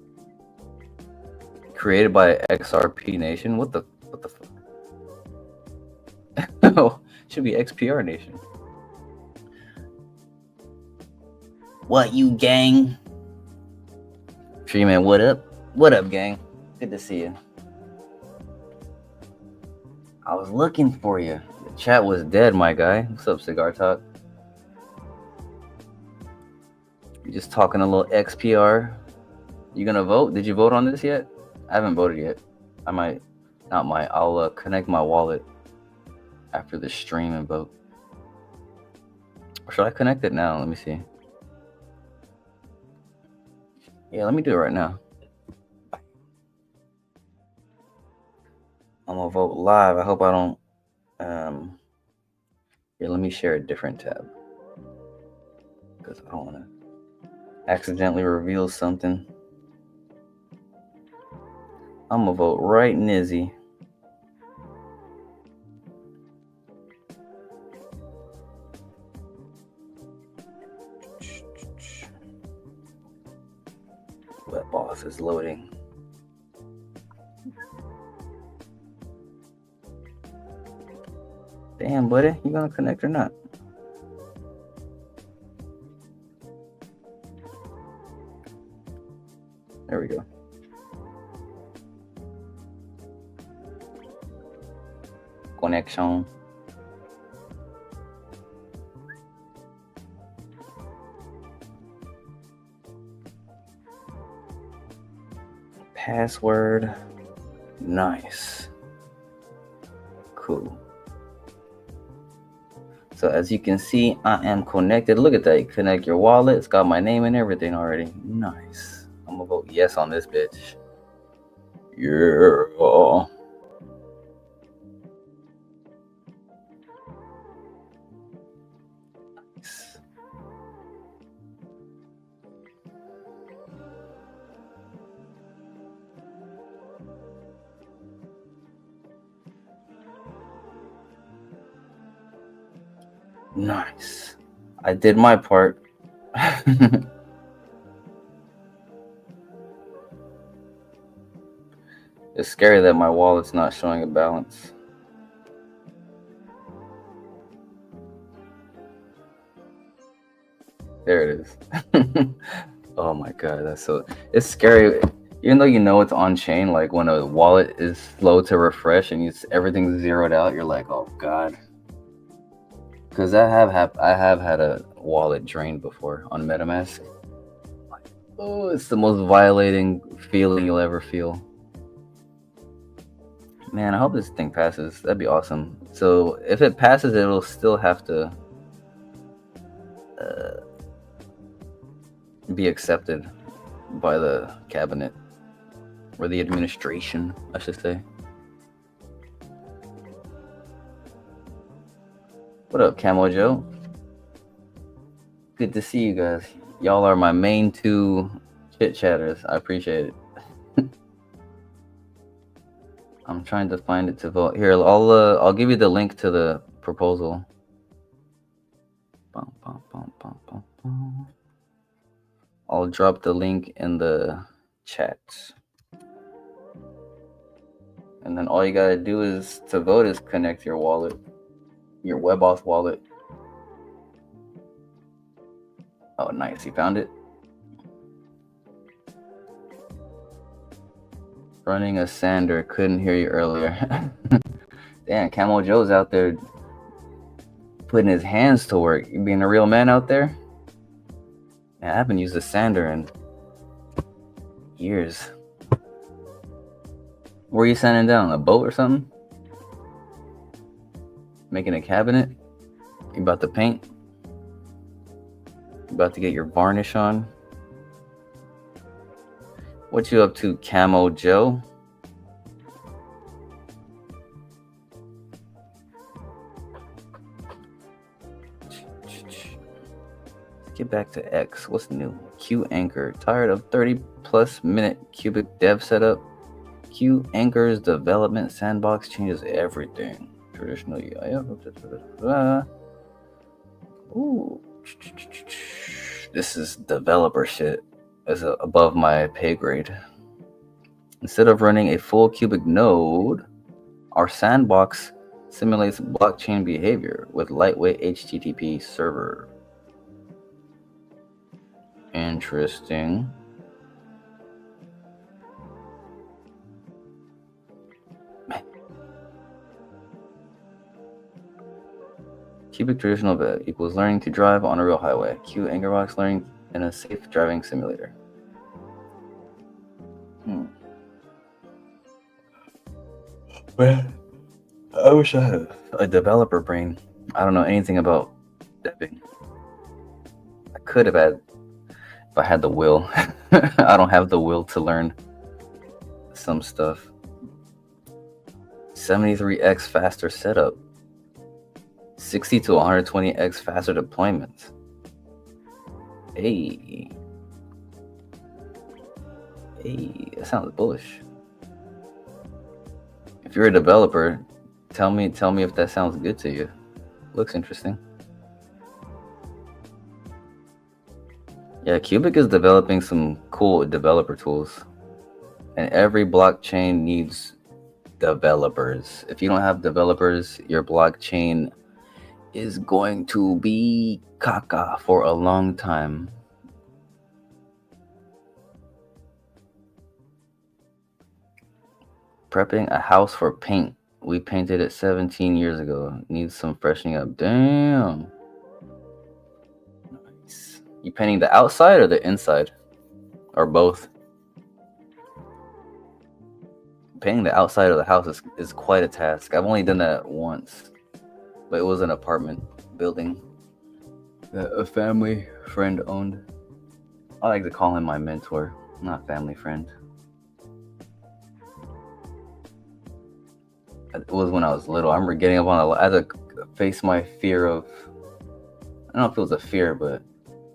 A: Created by XRP Nation? What the fuck? Oh, should be XPR Nation. What, you gang? Freeman, what up? What up, gang? Good to see you. I was looking for you. The chat was dead, my guy. What's up, Cigar Talk? You're just talking a little XPR. You gonna vote? Did you vote on this yet? I haven't voted yet. I might, not might. I'll connect my wallet after the stream and vote. Or should I connect it now? Let me see. Yeah, let me do it right now. I'm gonna vote live. I hope I don't. Here, let me share a different tab because I don't want to accidentally reveal something. I'm gonna vote right Nizzy. Web boss is loading. Damn, buddy, you gonna connect or not? There we go. Connection. Password. Nice. Cool. So as you can see, I am connected. Look at that. You connect your wallet. It's got my name and everything already. Nice. I'm gonna vote yes on this bitch. Yeah. Nice. I did my part. It's scary that my wallet's not showing a balance. There it is. Oh my god, that's so. It's scary. Even though you know it's on chain, like when a wallet is slow to refresh and everything's zeroed out, you're like, oh god. Because I have had a wallet drained before on MetaMask. Oh, it's the most violating feeling you'll ever feel. Man, I hope this thing passes. That'd be awesome. So if it passes, it'll still have to be accepted by the cabinet or the administration, I should say. What up, Camo Joe? Good to see you guys. Y'all are my main two chit chatters. I appreciate it. I'm trying to find it to vote. Here, I'll give you the link to the proposal. I'll drop the link in the chat. And then all you gotta do is to vote is connect your wallet, your WebAuth wallet. Oh, nice. You found it? Running a sander. Couldn't hear you earlier. Damn, Camel Joe's out there putting his hands to work. You being a real man out there? Man, I haven't used a sander in years. Where are you sanding down? A boat or something? Making a cabinet? You about to paint? You about to get your varnish on? What you up to, Camo Joe? Get back to X. What's new? Q Anchor. Tired of 30+ minute Qubic dev setup? Q Anchor's development sandbox changes everything. Traditional UI. Ooh. This is developer shit. It's above my pay grade. Instead of running a full Qubic node, our sandbox simulates blockchain behavior with lightweight HTTP server. Interesting. Qubic traditional bed equals learning to drive on a real highway. Q Anchorbox learning in a safe driving simulator. Well, I wish I had a developer brain. I don't know anything about deving. I could have had if I had the will. I don't have the will to learn some stuff. 73x faster setup. 60 to 120x faster deployments. Hey, that sounds bullish. If you're a developer, tell me if that sounds good to you. Looks interesting. Yeah, Qubic is developing some cool developer tools, and every blockchain needs developers. If you don't have developers, your blockchain is going to be caca for a long time. Prepping a house for paint. We painted it 17 years ago. Needs some freshening up. Damn. Nice. You painting the outside or the inside? Or both? Painting the outside of the house is quite a task. I've only done that once. But it was an apartment building that a family friend owned. I like to call him my mentor, not family friend. It was when I was little. I remember getting up on I had to face my fear of, I don't know if it was a fear, but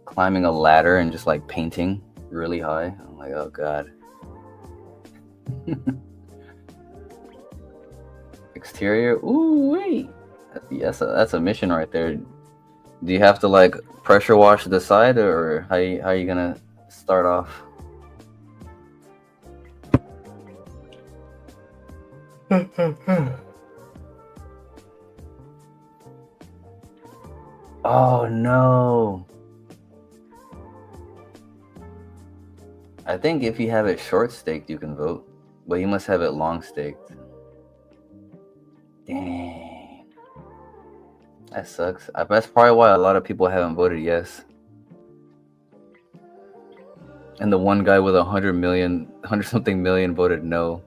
A: climbing a ladder and just like painting really high. I'm like, oh God. Exterior, ooh, wait. Yes, that's a mission right there. Do you have to like pressure wash the side, or how you gonna start off? Oh no. I think if you have it short staked, you can vote, but you must have it long staked. Dang. That sucks. That's probably why a lot of people haven't voted yes. And the one guy with 100 something million voted no.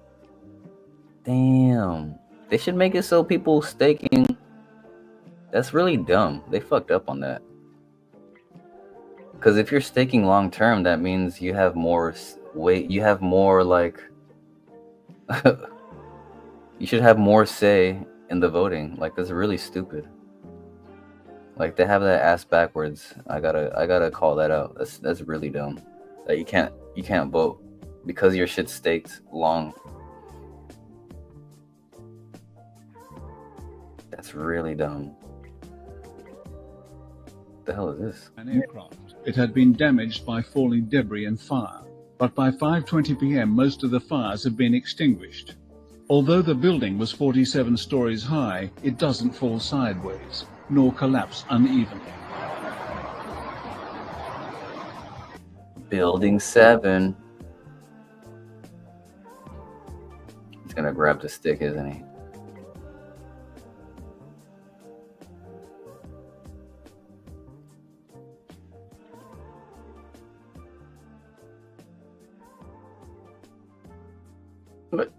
A: Damn. They should make it so people staking. That's really dumb. They fucked up on that. Because if you're staking long term, that means you have more weight. You have more like. You should have more say in the voting. Like that's really stupid. Like they have that ass backwards. I gotta call that out. That's really dumb. That you can't vote because your shit's staked long. That's really dumb. What the hell is this?
B: An aircraft. It had been damaged by falling debris and fire, but by 5:20 p.m. most of the fires have been extinguished. Although the building was 47 stories high, it doesn't fall sideways, nor collapse unevenly.
A: Building 7. He's gonna grab the stick, isn't he? But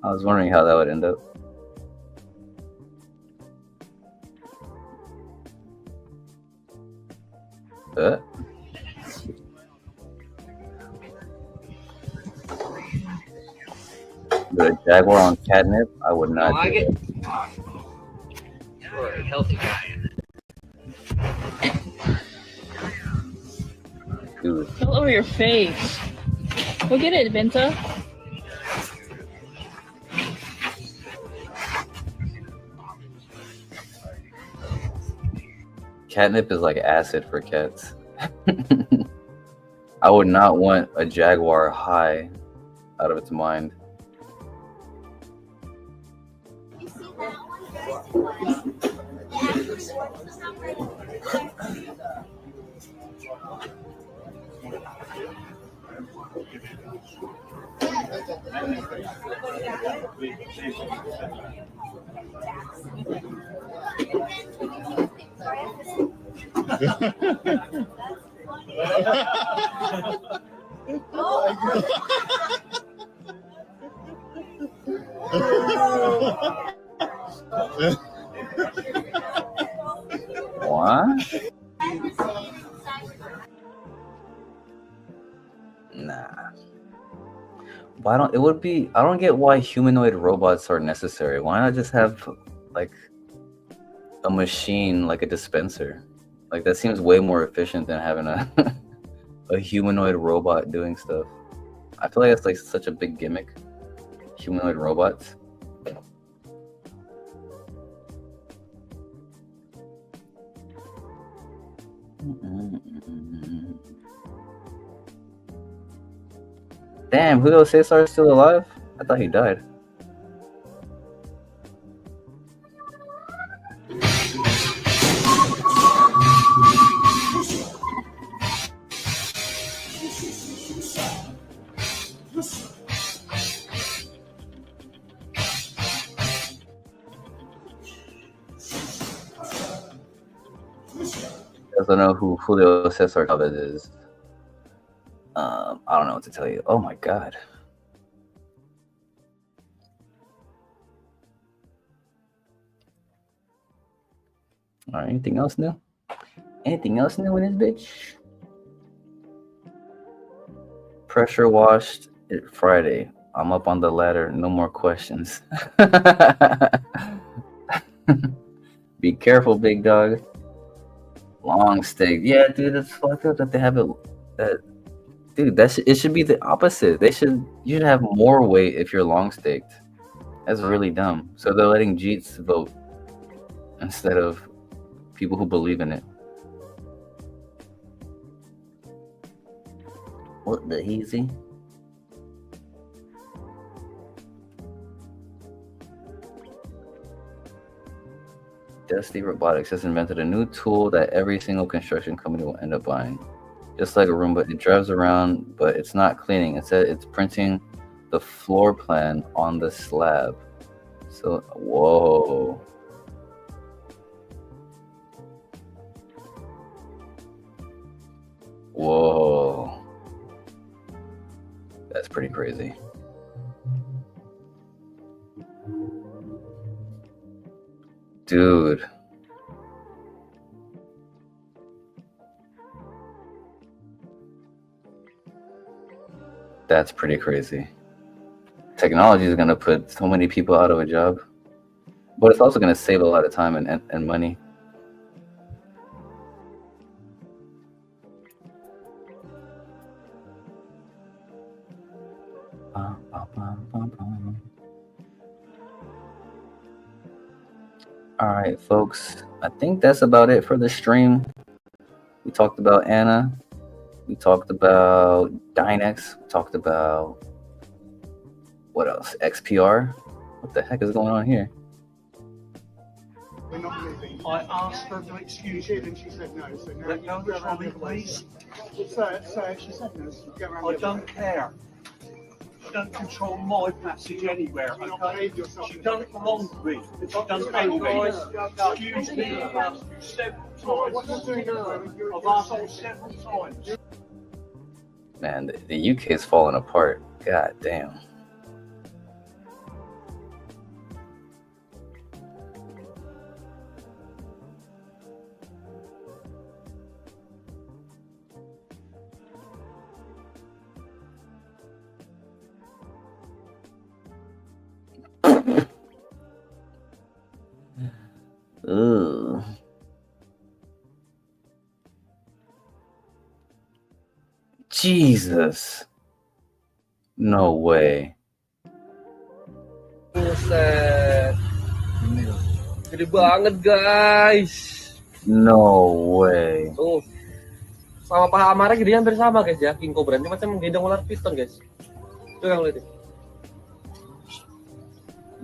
A: I was wondering how that would end up. But a jaguar on catnip, I would not.
C: I get. You're a healthy guy.
A: Dude.
D: All over your face. Look at it, Vinta.
A: Catnip is like acid for cats. I would not want a jaguar high out of its mind. What? Nah. Why don't it would be? I don't get why humanoid robots are necessary. Why not just have like a machine, like a dispenser? Like that seems way more efficient than having a a humanoid robot doing stuff. I feel like it's like such a big gimmick. Humanoid robots. Damn, Julio Cesar is still alive? I thought he died. I don't know who Julio Cesar Chavez is. I don't know what to tell you. Oh my god. All right, anything else new? Anything else new in this bitch? Pressure washed it Friday. I'm up on the ladder. No more questions. Be careful, big dog. Long stake. Yeah, dude, that's fucked up that they have it. Dude, it should be the opposite. You should have more weight if you're long staked. That's really dumb. So they're letting Jeets vote instead of people who believe in it. What the heezy? Dusty Robotics has invented a new tool that every single construction company will end up buying. just like a Roomba. It drives around, but it's not cleaning. It's printing the floor plan on the slab. So, whoa. Whoa. That's pretty crazy. Dude. That's pretty crazy. Technology is going to put so many people out of a job, but it's also going to save a lot of time and money. All right, folks. I think that's about it for the stream. We talked about Anna. We talked about Dynex. We talked about what else? XPR. What the heck is going on here?
C: We're not moving. I asked her to excuse you, and she said no. So now let go of the trolley, please. So she said no. So go around. I don't care. You don't control my passage anywhere. Okay? She done it wrong to me. She done it to me. Excuse me. I've asked you several times. I've asked you several times.
A: Man, the UK is falling apart. God damn. Ugh. Jesus. No way.
E: Buset. Gede banget, guys.
A: No way.
E: Tuh. Sama paha amarnya gede hampir sama, guys ya. King Cobra ini macam menggendong ular piston, guys. Tuh yang lihat.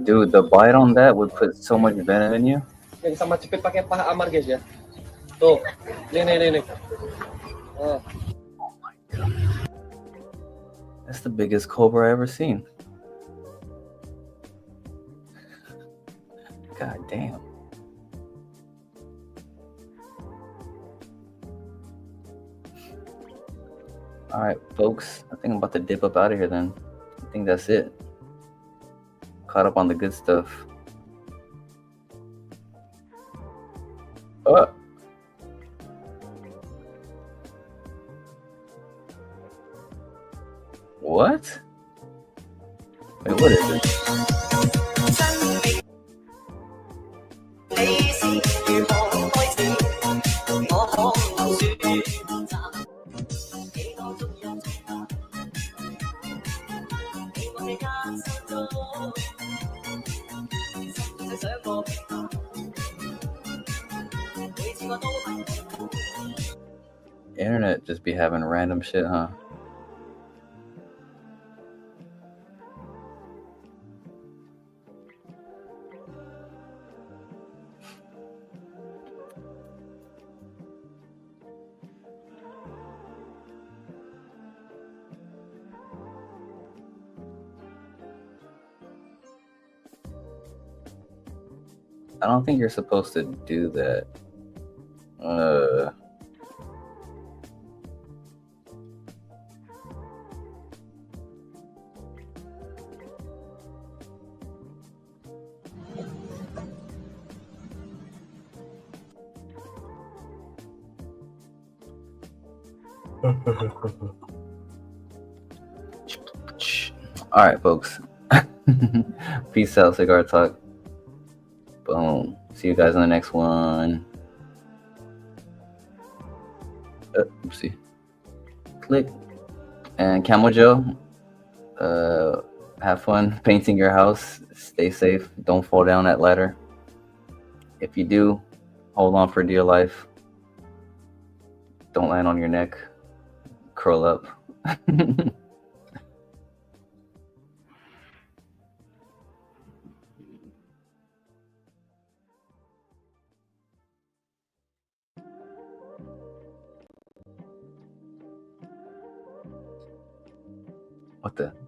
A: Dude, the bite on that would put so much venom in you.
E: Yang sama cepet pakai paha amar, guys ya. Tuh. Nih.
A: Oh my god. That's the biggest cobra I ever seen. God damn. All right, folks. I think I'm about to dip up out of here then. I think that's it. Caught up on the good stuff. What? Wait, what is it? Internet just be having random shit, huh? I don't think you're supposed to do that. All right, folks. Peace out, Cigar Talk. Boom. See you guys in the next one. Oopsie. Click. And Camel Joe, have fun painting your house. Stay safe. Don't fall down that ladder. If you do, hold on for dear life. Don't land on your neck. Curl up. What the?